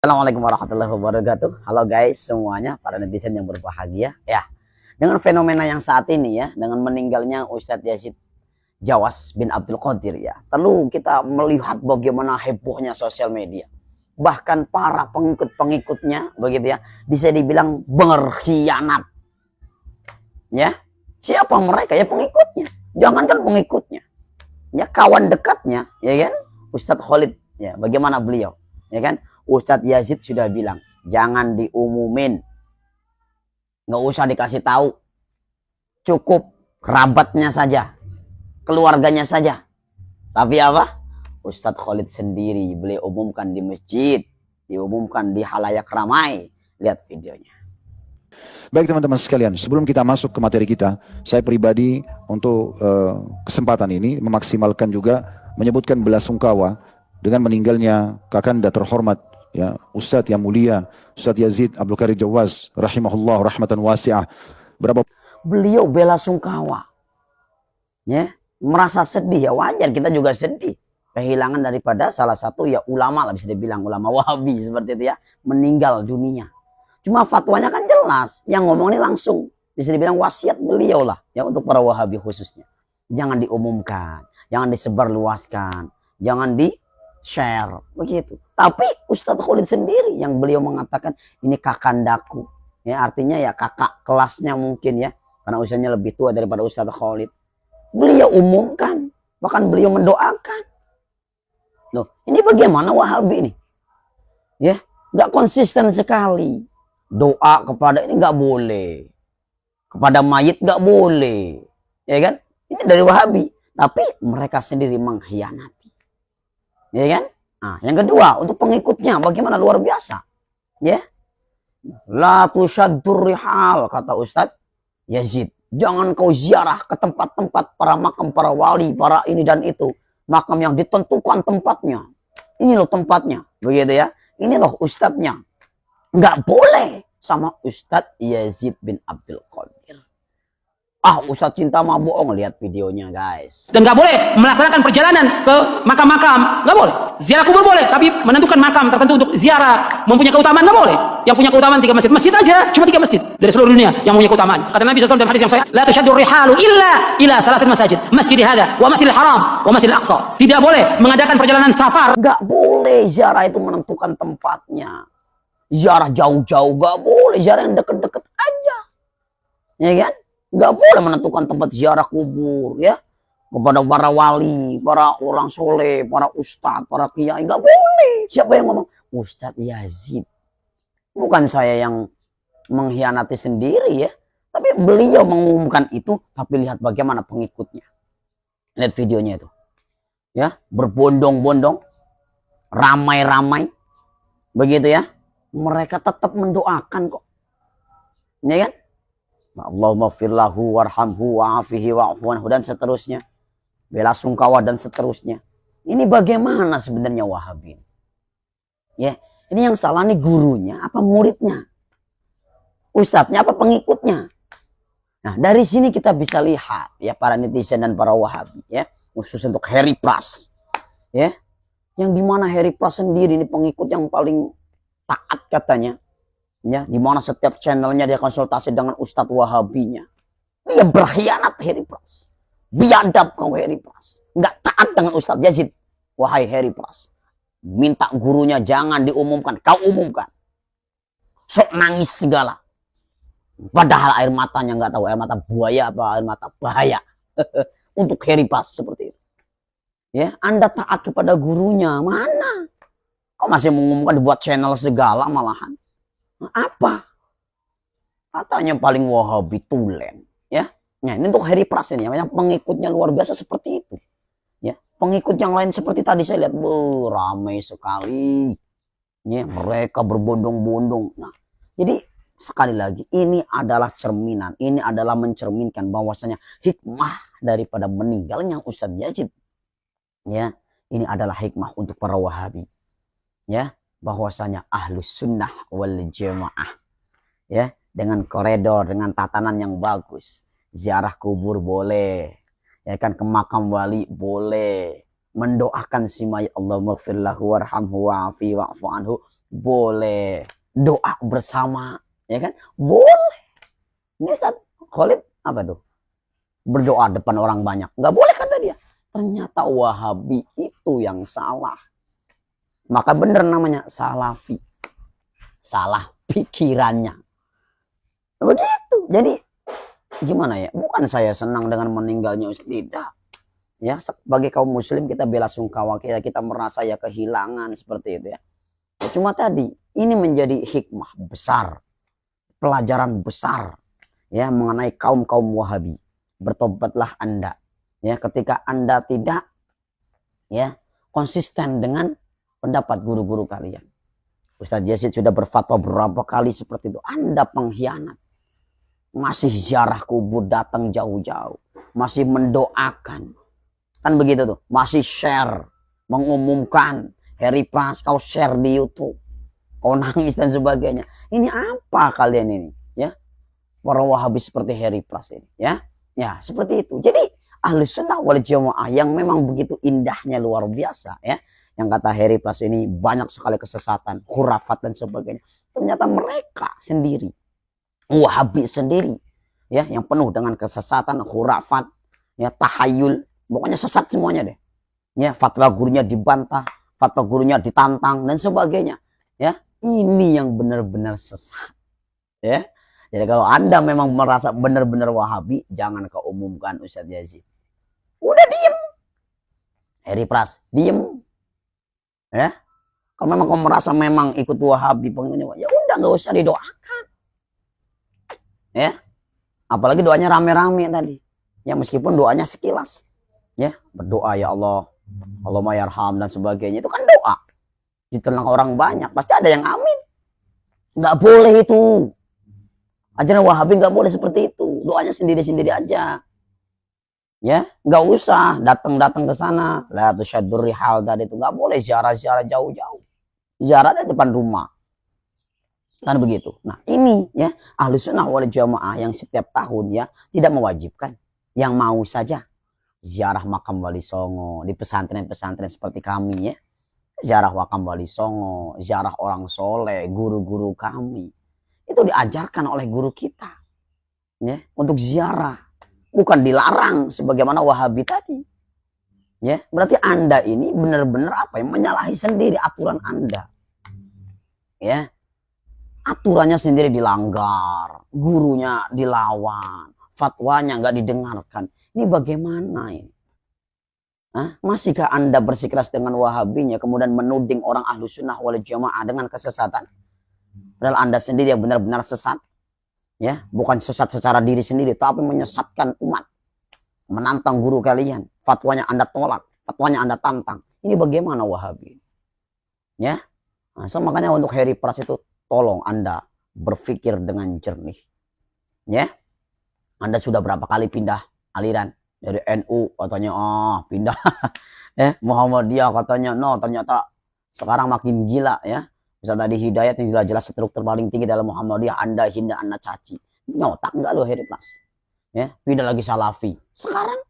Assalamualaikum warahmatullahi wabarakatuh. Halo guys semuanya, para netizen yang berbahagia ya. Dengan fenomena yang saat ini ya, dengan meninggalnya Ustadz Yazid Jawas bin Abdul Qadir ya, perlu kita melihat bagaimana hebohnya sosial media. Bahkan para pengikut-pengikutnya begitu ya, bisa dibilang berkhianat. Ya, siapa mereka? Ya pengikutnya. Jangankan pengikutnya, ya kawan dekatnya, ya kan? Ustadz Khalid ya, bagaimana beliau? Ya kan? Ustadz Yazid sudah bilang, jangan diumumin, nggak usah dikasih tahu, cukup kerabatnya saja, keluarganya saja. Tapi apa? Ustadz Khalid sendiri beliau umumkan di masjid, diumumkan di halayak ramai. Lihat videonya. Baik teman-teman sekalian, sebelum kita masuk ke materi kita, saya pribadi untuk kesempatan ini memaksimalkan juga menyebutkan belasungkawa dengan meninggalnya kakanda terhormat ya Ustadz yang mulia Ustadz Yazid Abdul Qadir Jawas rahimahullah rahmatan wasi'ah. Beliau belasungkawa ya, merasa sedih ya, wajar kita juga sedih kehilangan daripada salah satu ya ulama lah, bisa dibilang ulama Wahabi seperti itu ya, meninggal dunia. Cuma fatwanya kan jelas, yang ngomong ini langsung bisa dibilang wasiat beliau lah ya untuk para Wahabi khususnya. Jangan diumumkan, jangan disebarluaskan, jangan di share begitu. Tapi Ustadz Khalid sendiri yang beliau mengatakan ini kakandaku ya, artinya ya kakak kelasnya mungkin ya, karena usianya lebih tua daripada Ustadz Khalid. Beliau umumkan, bahkan beliau mendoakan. Loh, ini bagaimana Wahabi ini ya, nggak konsisten sekali. Doa kepada ini nggak boleh, kepada mayit nggak boleh, ya kan? Ini dari Wahabi, tapi mereka sendiri mengkhianati. Ya kan? Nah, yang kedua untuk pengikutnya bagaimana, luar biasa. Ya. La tusyaddur rihal, kata Ustadz Yazid. Jangan kau ziarah ke tempat-tempat para makam para wali, para ini dan itu. Makam yang ditentukan tempatnya. Ini loh tempatnya, begitu ya. Ini loh ustadznya. Nggak boleh sama Ustadz Yazid bin Abdul Qadir. Ah, Ustadz cinta mah bohong, lihat videonya guys. Dan nggak boleh melaksanakan perjalanan ke makam-makam, nggak boleh. Ziarah kubur boleh, tapi menentukan makam tertentu untuk ziarah mempunyai keutamaan nggak boleh. Yang punya keutamaan 3 masjid, masjid aja, cuma 3 masjid dari seluruh dunia yang punya keutamaan. Kata Nabi SAW dalam hadis yang sahih, la tusyaddu rihalu ila 3 masajid, masjid hada, wa masjidil haram, wa masjidil aqsa. Tidak boleh mengadakan perjalanan safar. Nggak boleh ziarah itu menentukan tempatnya. Ziarah jauh-jauh nggak boleh, ziarah yang deket-deket aja, ya kan? Nggak boleh menentukan tempat ziarah kubur ya, kepada para wali, para orang soleh, para ustadz, para kiai, nggak boleh. Siapa yang ngomong? Ustadz Yazid. Bukan saya yang mengkhianati sendiri ya, tapi beliau mengumumkan itu. Tapi lihat bagaimana pengikutnya, lihat videonya itu ya, berbondong-bondong, ramai-ramai begitu ya. Mereka tetap mendoakan kok, ya kan? Allahumma firlahu warhamhu wa'afihi wa'afuanhu dan seterusnya, bela sungkawa dan seterusnya. Ini bagaimana sebenarnya Wahabi ya? Ini yang salah nih gurunya apa muridnya, ustadznya apa pengikutnya? Nah, dari sini kita bisa lihat ya, para netizen dan para Wahabi ya, khusus untuk Harry Pras ya, yang dimana Harry Pras sendiri ini pengikut yang paling taat katanya ya, dimana setiap channelnya dia konsultasi dengan Ustadz Wahabinya. Dia berkhianat Harry Pras, biadab kau Harry Pras, nggak taat dengan Ustadz Yazid. Wahai Harry Pras, minta gurunya jangan diumumkan, kau umumkan. Sok nangis segala, padahal air matanya nggak tahu air mata buaya apa air mata bahaya. Untuk Harry Pras seperti itu ya. Anda taat kepada gurunya, mana kok masih mengumumkan, dibuat channel segala malahan. Apa katanya paling Wahabi tulen ya. Nah, ini untuk Harry Pras ini yang pengikutnya luar biasa seperti itu ya. Pengikut yang lain seperti tadi saya lihat ramai sekali ya, mereka berbondong-bondong. Nah, jadi sekali lagi ini adalah cerminan, ini adalah mencerminkan bahwasanya hikmah daripada meninggalnya Ustadz Yazid ya, ini adalah hikmah untuk para Wahabi ya, bahwasanya ahlus sunnah wal jamaah ya, dengan koridor, dengan tatanan yang bagus. Ziarah kubur boleh ya kan, ke makam wali boleh, mendoakan si mayat, Allahumma ighfir lahu warhamhu wa'afi wa'fu anhu, boleh. Doa bersama, ya kan? Boleh. Ini Ustaz Khalid apa tuh? Berdoa depan orang banyak. Nggak boleh kata dia. Ternyata Wahabi itu yang salah. Maka bener namanya Salafi. Salah pikirannya. Begitu. Jadi gimana ya? Bukan saya senang dengan meninggalnya Ustaz. Tidak. Ya, sebagai kaum muslim kita bela sungkawa, kita merasa ya kehilangan seperti itu ya. Cuma tadi ini menjadi hikmah besar, pelajaran besar ya mengenai kaum Wahabi. Bertobatlah Anda ya ketika Anda tidak ya konsisten dengan pendapat guru-guru kalian. Ustadz Yazid sudah berfatwa berapa kali seperti itu. Anda pengkhianat. Masih ziarah kubur, datang jauh-jauh, masih mendoakan. Kan begitu tuh, masih share, mengumumkan, Harry Pras kau share di YouTube, kau nangis dan sebagainya. Ini apa kalian ini? Ya, para Wahabi seperti Harry Pras ini, ya, ya seperti itu. Jadi Ahlus Sunnah wal Jamaah yang memang begitu indahnya luar biasa, ya. Yang kata Harry Pras ini banyak sekali kesesatan, khurafat dan sebagainya. Ternyata mereka sendiri, Wahabi sendiri, ya, yang penuh dengan kesesatan, khurafat, ya, tahayul. Pokoknya sesat semuanya deh. Ya, fatwa gurunya dibantah, fatwa gurunya ditantang dan sebagainya. Ya, ini yang benar-benar sesat. Ya. Jadi kalau Anda memang merasa benar-benar Wahabi, jangan kau umumkan Ustadz Yazid. Udah diem. Harry Pras, diem. Ya. Kalau memang kau merasa memang ikut Wahabi, ya udah nggak usah didoakan. Ya. Apalagi doanya rame-rame tadi. Ya meskipun doanya sekilas. Ya, berdoa ya Allah, Allahumma yarham dan sebagainya, itu kan doa ditelang orang banyak, pasti ada yang amin. Nggak boleh itu, ajaran Wahabi nggak boleh seperti itu. Doanya sendiri-sendiri aja, ya, nggak usah datang ke sana. La tusyaddur rihal tadi itu nggak boleh, ziarah jauh-jauh, ziarah di depan rumah kan begitu. Nah ini ya Ahlus Sunnah wal Jamaah yang setiap tahun ya tidak mewajibkan, yang mau saja ziarah makam Wali Songo di pesantren-pesantren seperti kami ya, ziarah makam Wali Songo, ziarah orang soleh, guru-guru kami itu diajarkan oleh guru kita ya untuk ziarah, bukan dilarang sebagaimana Wahabi tadi ya. Berarti Anda ini benar-benar apa ya, menyalahi sendiri aturan Anda ya, aturannya sendiri dilanggar, gurunya dilawan, fatwanya nggak didengarkan. Ini bagaimana ini? Hah? Masihkah Anda bersikeras dengan Wahabinya kemudian menuding orang Ahlus Sunnah wal Jamaah dengan kesesatan? Padahal Anda sendiri yang benar-benar sesat. Ya, bukan sesat secara diri sendiri, tapi menyesatkan umat. Menantang guru kalian, fatwanya Anda tolak, fatwanya Anda tantang. Ini bagaimana Wahabi? Ya. Nah, so makanya untuk Harry Pras itu tolong Anda berpikir dengan jernih. Ya. Anda sudah berapa kali pindah aliran dari NU katanya pindah Muhammadiyah katanya ternyata sekarang makin gila ya. Bisa tadi Hidayat yang jelas struktur paling tinggi dalam Muhammadiyah Anda hina, Anda caci. Ini otak enggak lo Harry Pras? Ya, pindah lagi Salafi. Sekarang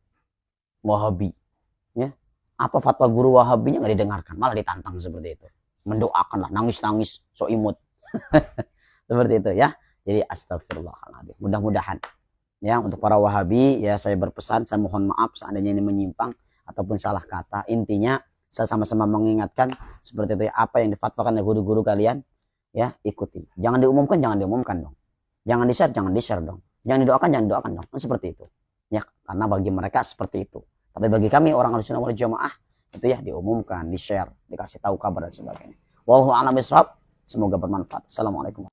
Wahabi. Ya. Apa fatwa guru Wahabinya nggak didengarkan, malah ditantang seperti itu. Mendoakan lah, nangis-nangis, so imut. Seperti itu ya. Jadi astagfirullahaladzim. Mudah-mudahan ya untuk para Wahabi ya saya berpesan, saya mohon maaf seandainya ini menyimpang ataupun salah kata. Intinya saya sama-sama mengingatkan seperti itu ya, apa yang difatwakan oleh guru-guru kalian ya ikuti. Jangan diumumkan dong. Jangan di-share dong. Jangan didoakan dong. Kan seperti itu. Ya, karena bagi mereka seperti itu. Tapi bagi kami orang Ahlus Sunnah wal Jamaah itu ya diumumkan, di-share, dikasih tahu kabar dan sebagainya. Wallahu a'lam bishawab. Semoga bermanfaat. Assalamualaikum.